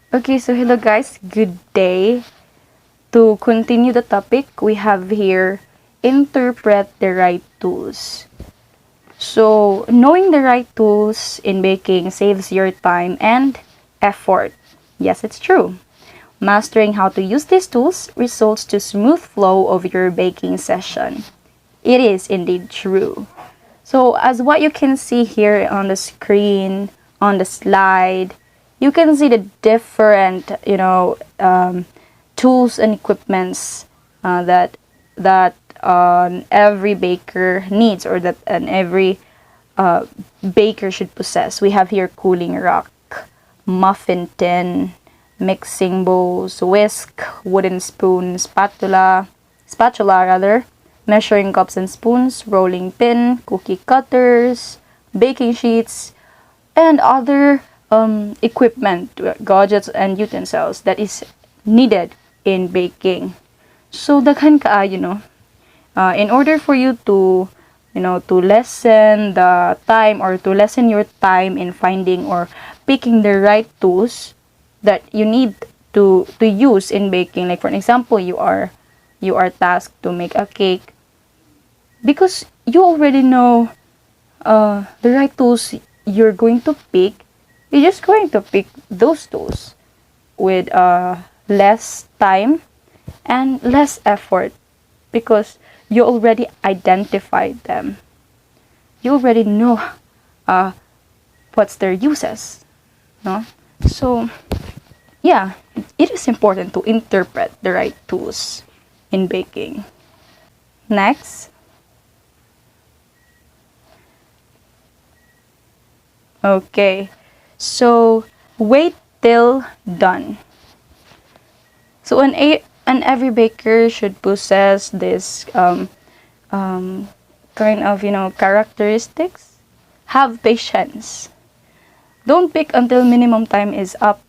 Okay, so hello guys, good day. To continue the topic, we have here interpret the right tools. So, knowing the right tools in baking saves your time and effort. Yes, it's true. Mastering how to use these tools results to smooth flow of your baking session. It is indeed true. So as what you can see here on the screen, on the slide, you can see the different, tools and equipments that every baker needs, or that every baker should possess. We have here cooling rack, muffin tin, mixing bowls, whisk, wooden spoon, spatula rather, measuring cups and spoons, rolling pin, cookie cutters, baking sheets, and other equipment, gadgets, and utensils that is needed in baking. So daghan kaayo, in order for you to to lessen the time, or to lessen your time in finding or picking the right tools that you need to use in baking. Like for example, you are tasked to make a cake, because you already know the right tools you're going to pick. You're just going to pick those tools with less time and less effort, because you already identified them. You already know uh, what's their uses, no? So yeah, it is important to interpret the right tools in baking. Next. Okay, so wait till done. So an every baker should possess this kind of characteristics. Have patience. Don't pick until minimum time is up.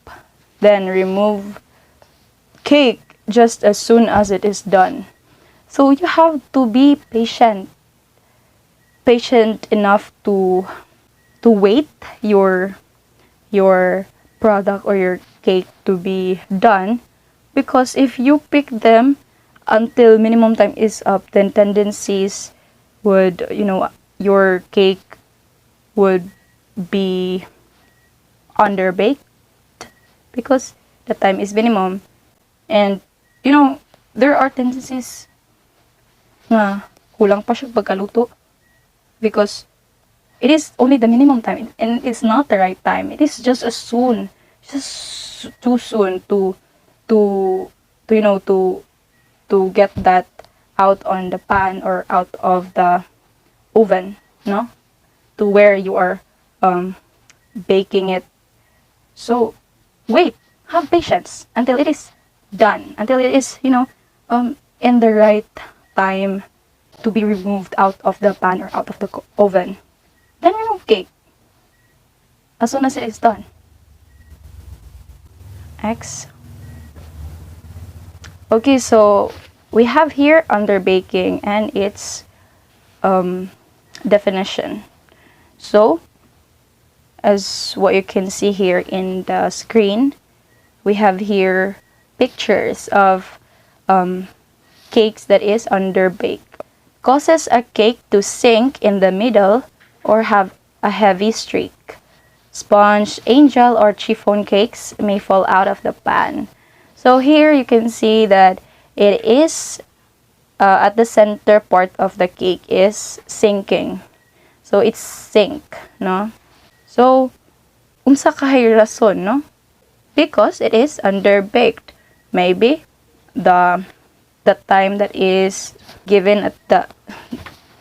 Then remove cake just as soon as it is done. So you have to be patient enough to wait your product or your cake to be done, because if you pick them until minimum time is up, then tendencies would, your cake would be underbaked, because the time is minimum. And there are tendencies na kulang pa siya pagkaluto, because it is only the minimum time and it's not the right time. It is just too soon to get that out on the pan or out of the oven, no? To where you are baking it. So wait, have patience until it is done, until it is in the right time to be removed out of the pan or out of the oven. Then remove cake as soon as it is done. X. Okay, so we have here under baking and its definition. So, as what you can see here in the screen, we have here pictures of cakes that is under bake. Causes a cake to sink in the middle or have a heavy streak. Sponge, angel, or chiffon cakes may fall out of the pan. So here you can see that it is at the center part of the cake is sinking. So it's sink, no? So unsa kahay rason, no? Because it is underbaked. Maybe the time that is given at the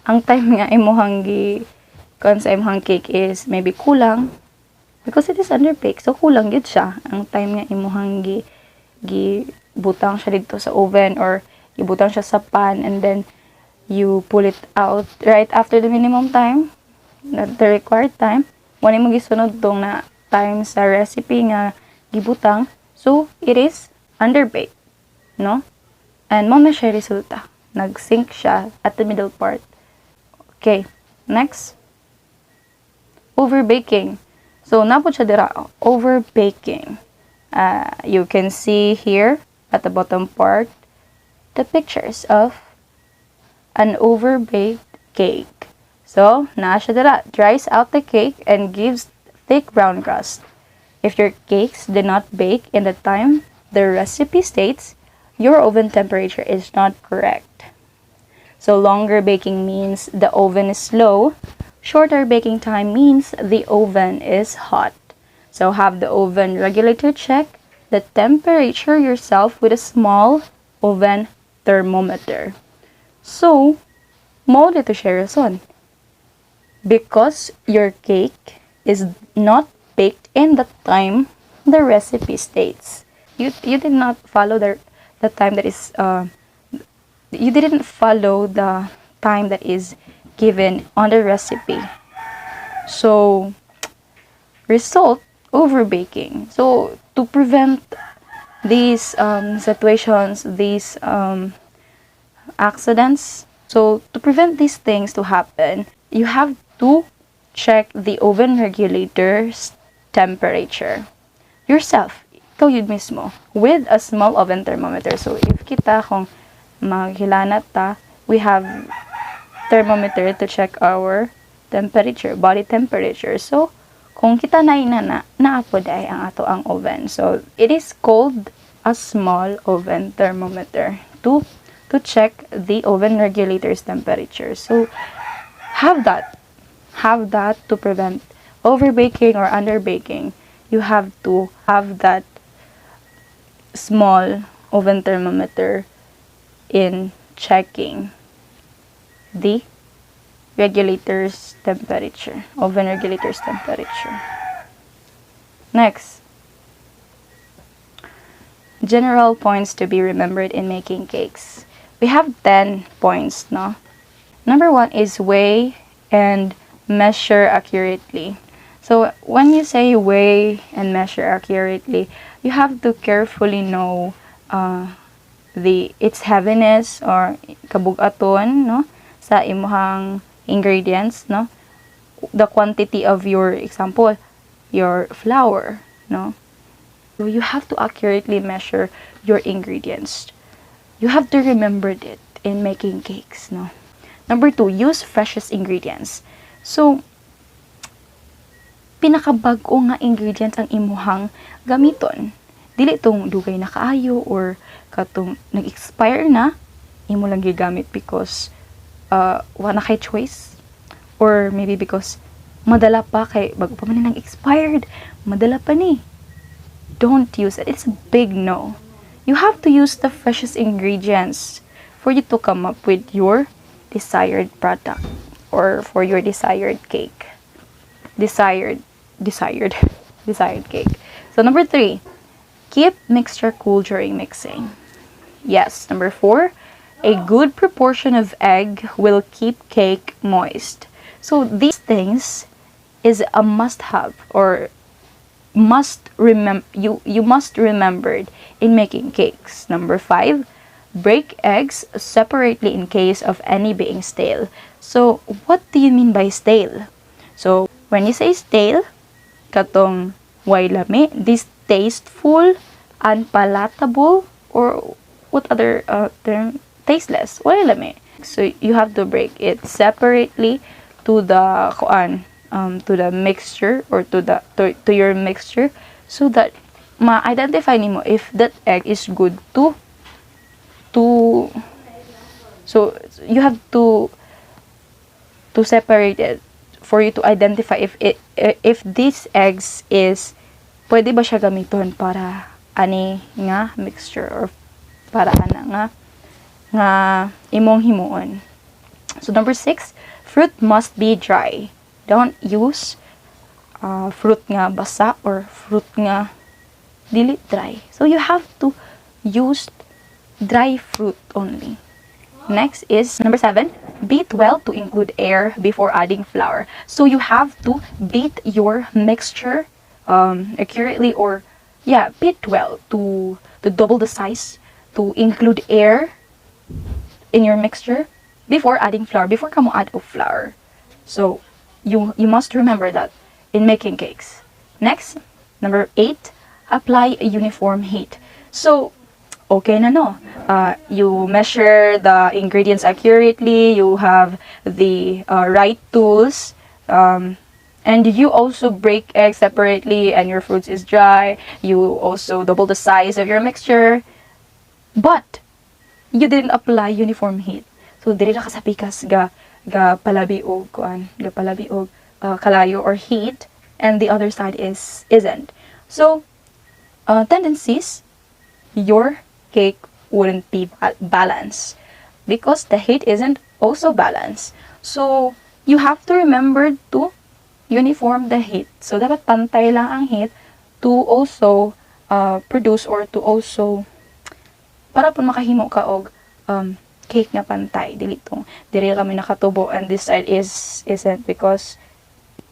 ang time nga imuhang kung sa imong cake is maybe kulang, because it is underbaked. So kulang gid siya ang time nga imuhang gibutang siya dito sa oven or gibutang siya sa pan, and then you pull it out right after the minimum time, the required time. Wala mo gisunod tong na time sa recipe nga gibutang. So it is underbaked, no? And mo na siya resulta. Nag-sink siya at the middle part. Okay, next. Overbaking. So napod siya dira, overbaking. You can see here at the bottom part the pictures of an overbaked cake. So, naa siya dira. Dries out the cake and gives thick brown crust. If your cakes did not bake in the time the recipe states, your oven temperature is not correct. So, longer baking means the oven is slow. Shorter baking time means the oven is hot. So, have the oven regulator check the temperature yourself with a small oven thermometer. So, mo dito siya rason. Because your cake is not baked in the time the recipe states. You did not follow the time that is you didn't follow the time that is given on the recipe. So, result, overbaking. So, to prevent these situations, these accidents, so to prevent these things to happen, you have to check the oven regulator's temperature yourself. Ikaw yun mismo, with a small oven thermometer. So, if kita kung maghilanat ta, we have thermometer to check our temperature, body temperature. So, kung kita na naapod ay ang ato ang oven. So, it is called a small oven thermometer to check the oven regulator's temperature. So, have that to prevent overbaking or underbaking. You have to have that small oven thermometer in checking the regulator's temperature, oven regulator's temperature. Next, general points to be remembered in making cakes. We have 10 points, no? Number 1 is weigh and measure accurately. So, when you say weigh and measure accurately, you have to carefully know its heaviness or kabug-aton, no? Sa imuhang ingredients, no? The quantity of your, example, your flour, no? So, you have to accurately measure your ingredients. You have to remember it in making cakes, no? Number 2, use freshest ingredients. So, pinakabago nga ingredients ang imuhang gamiton. Dili tong dugay na kaayo or katong nag-expire na, imo lang gigamit because wala kay choice. Or maybe because madala pa kay bago pa man nang expired, madala pa ni. Don't use it. It's a big no. You have to use the freshest ingredients for you to come up with your desired product or for your desired cake. Desired cake. So, number 3, keep mixture cool during mixing. Yes. Number 4, a good proportion of egg will keep cake moist. So, these things is a must-have or you must remember in making cakes. Number 5, break eggs separately in case of any being stale. So, what do you mean by stale? So, when you say stale, katong way lami, distasteful, unpalatable, or what other term? Tasteless. Way lami. So, you have to break it separately to the to the mixture or to your mixture so that ma-identify nimo if that egg is good to so you have to separate it for you to identify if these eggs is pwede ba siya gamiton para ani nga mixture or para ana nga imong himuon. So number 6, fruit must be dry. Don't use fruit nga basa or fruit nga dili dry. So you have to use dry fruit only. Next is number 7, beat well to include air before adding flour. So you have to beat your mixture accurately or beat well to double the size to include air in your mixture before adding flour, before ka mo add of flour. So you must remember that in making cakes. Next, number 8, apply a uniform heat. So, okay na no. You measure the ingredients accurately, you have the right tools, and you also break eggs separately and your fruits is dry. You also double the size of your mixture. But, you didn't apply uniform heat. So, dili ra ka sa pikas ga palabi og kalayo or heat, and the other side isn't. So, tendencies, your cake wouldn't be balanced because the heat isn't also balanced. So, you have to remember to uniform the heat. So, dapat pantay lang ang heat to also produce or to also para po makahimo ka og cake nga pantay. Dili kami nakatubo and this side isn't because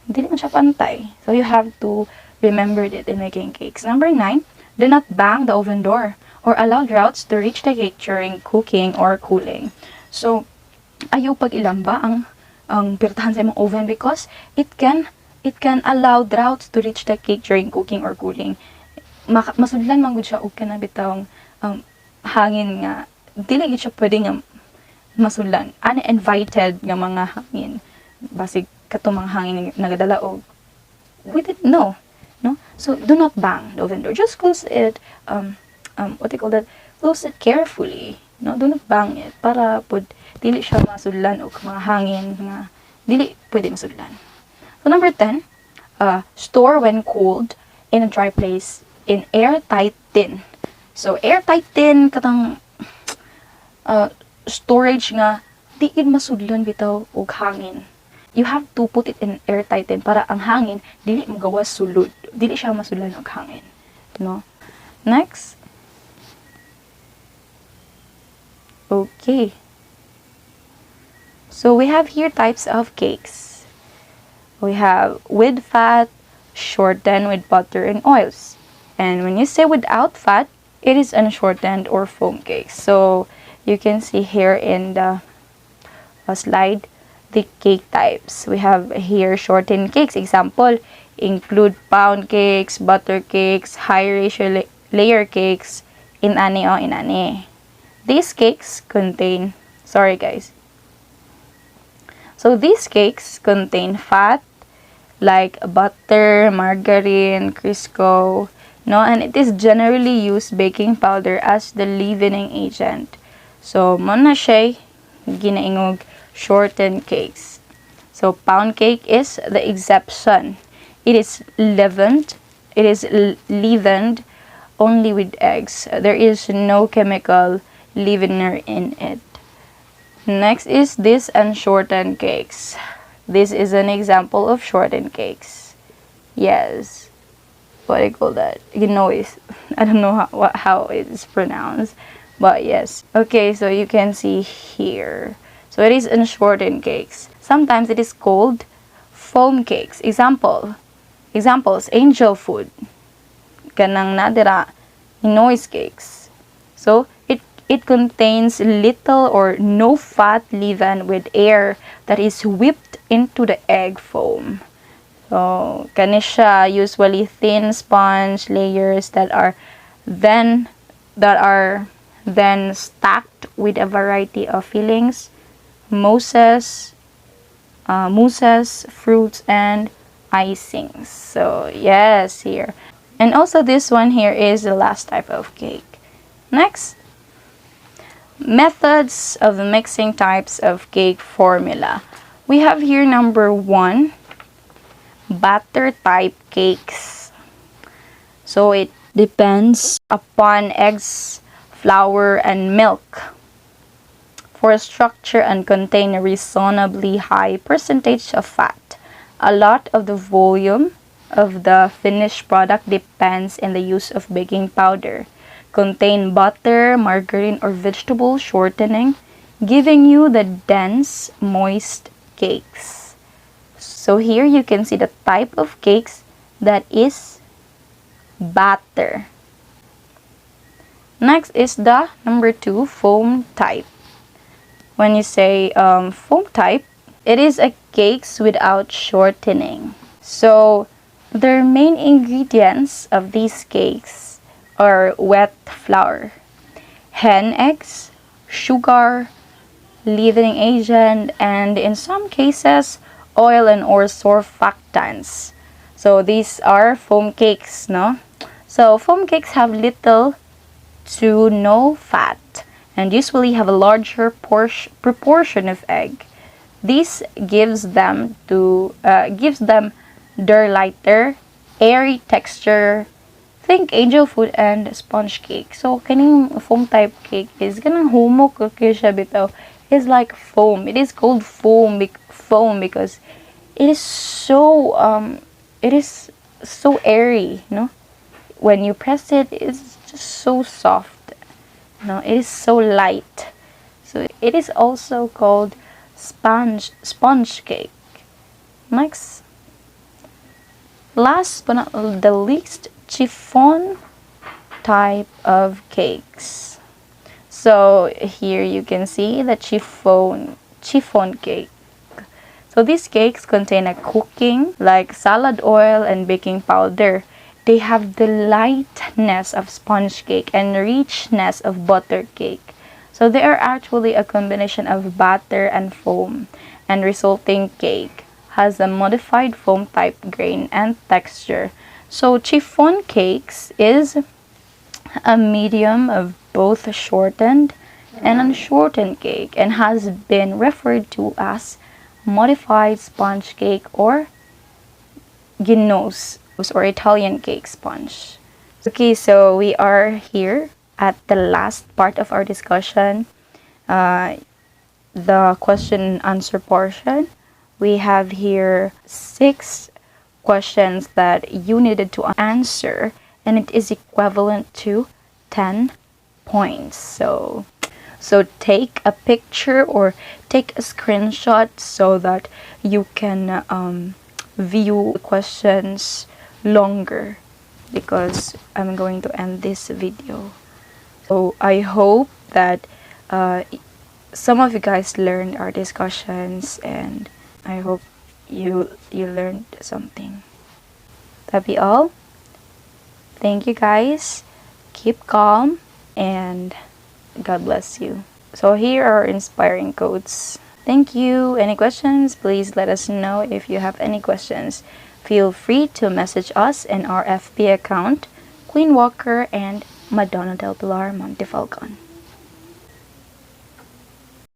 dili man siya pantay. So, you have to remember it in making cakes. Number 9, do not bang the oven door or allow draughts to reach the cake during cooking or cooling. So, ayaw pag ilamba ang pirtahan sa imong oven because it can allow draughts to reach the cake during cooking or cooling. Masudlan man gud siya og kana bitawng hangin nga dili gid siya pwede nga masudlan. Uninvited nga mga hangin. Basig katong mga hangin nagadala og we didn't know. No? So, do not bang the oven door. Just close it, what do you call that? Close it carefully. No? Do not bang it. Para pod, dili siya masudlan o mga hangin nga dili pwede masudlan. So, number 10, store when cold in a dry place in airtight tin. So, airtight tin, katang storage nga, di gid masudlan bitaw og hangin. You have to put it in airtight tin para ang hangin dili mo gawas sulod. Dili siya masudlan og hangin. No? Next. Okay. So we have here types of cakes. We have with fat, shortened with butter and oils. And when you say without fat, it is unshortened or foam cakes. So you can see here in the slide the cake types. We have here shortened cakes. Example, include pound cakes, butter cakes, high ratio layer cakes, inani o inani. These cakes contain, sorry guys. So these cakes contain fat like butter, margarine, Crisco, no, and it is generally used baking powder as the leavening agent. So mo na siya ginaingog shortened cakes. So pound cake is the exception. It is leavened only with eggs. There is no chemical leavener in it. Next is this unshortened cakes. This is an example of shortened cakes. Yes. What do you call that? You know, I don't know how it is pronounced. But yes. Okay, so you can see here. So it is unshortened cakes. Sometimes it is called foam cakes. Examples, angel food. Kanang nadira, noise cakes. So it contains little or no fat leaven with air that is whipped into the egg foam. So kani siya usually thin sponge layers that are then stacked with a variety of fillings, mousses, fruits, and icings. So yes, here. And also this one here is the last type of cake. Next, methods of mixing types of cake formula. We have here number 1, batter type cakes. So it depends upon eggs, flour, and milk for structure and contain a reasonably high percentage of fat. A lot of the volume of the finished product depends on the use of baking powder. Contain butter, margarine, or vegetable shortening, giving you the dense, moist cakes. So here you can see the type of cakes that is batter. Next is the number 2, foam type. When you say foam type, it is a cakes without shortening. So Their main ingredients of these cakes are wet flour, hen eggs, sugar, leavening agent, and in some cases, oil and or surfactants. So these are foam cakes, no? So foam cakes have little to no fat and usually have a larger proportion of egg. This gives them their lighter, airy texture. Think angel food and sponge cake. So kaning foam type cake is ganang humok kay siya bitaw. It's like foam. It is called foam because it is so airy, no? When you press it, it's just so soft. No, it is so light. So it is also called sponge cake. Next, last but not the least, chiffon type of cakes. So here you can see the chiffon cake. So these cakes contain a cooking like salad oil and baking powder. They have the lightness of sponge cake and richness of butter cake. So they are actually a combination of batter and foam, and resulting cake has a modified foam type grain and texture. So chiffon cakes is a medium of both shortened and unshortened cake and has been referred to as modified sponge cake or gnose or Italian cake sponge. Okay, so we are here at the last part of our discussion, the question and answer portion. We have here 6 questions that you needed to answer, and it is equivalent to 10 points. So take a picture or take a screenshot so that you can view the questions longer, because I'm going to end this video. So I hope that some of you guys learned our discussions, and I hope you learned something. That'll be all. Thank you guys. Keep calm and God bless you. So here are inspiring quotes. Thank you. Any questions? Please let us know if you have any questions. Feel free to message us in our FB account, Queen Walker and Madonna Del Pilar Montefalcon.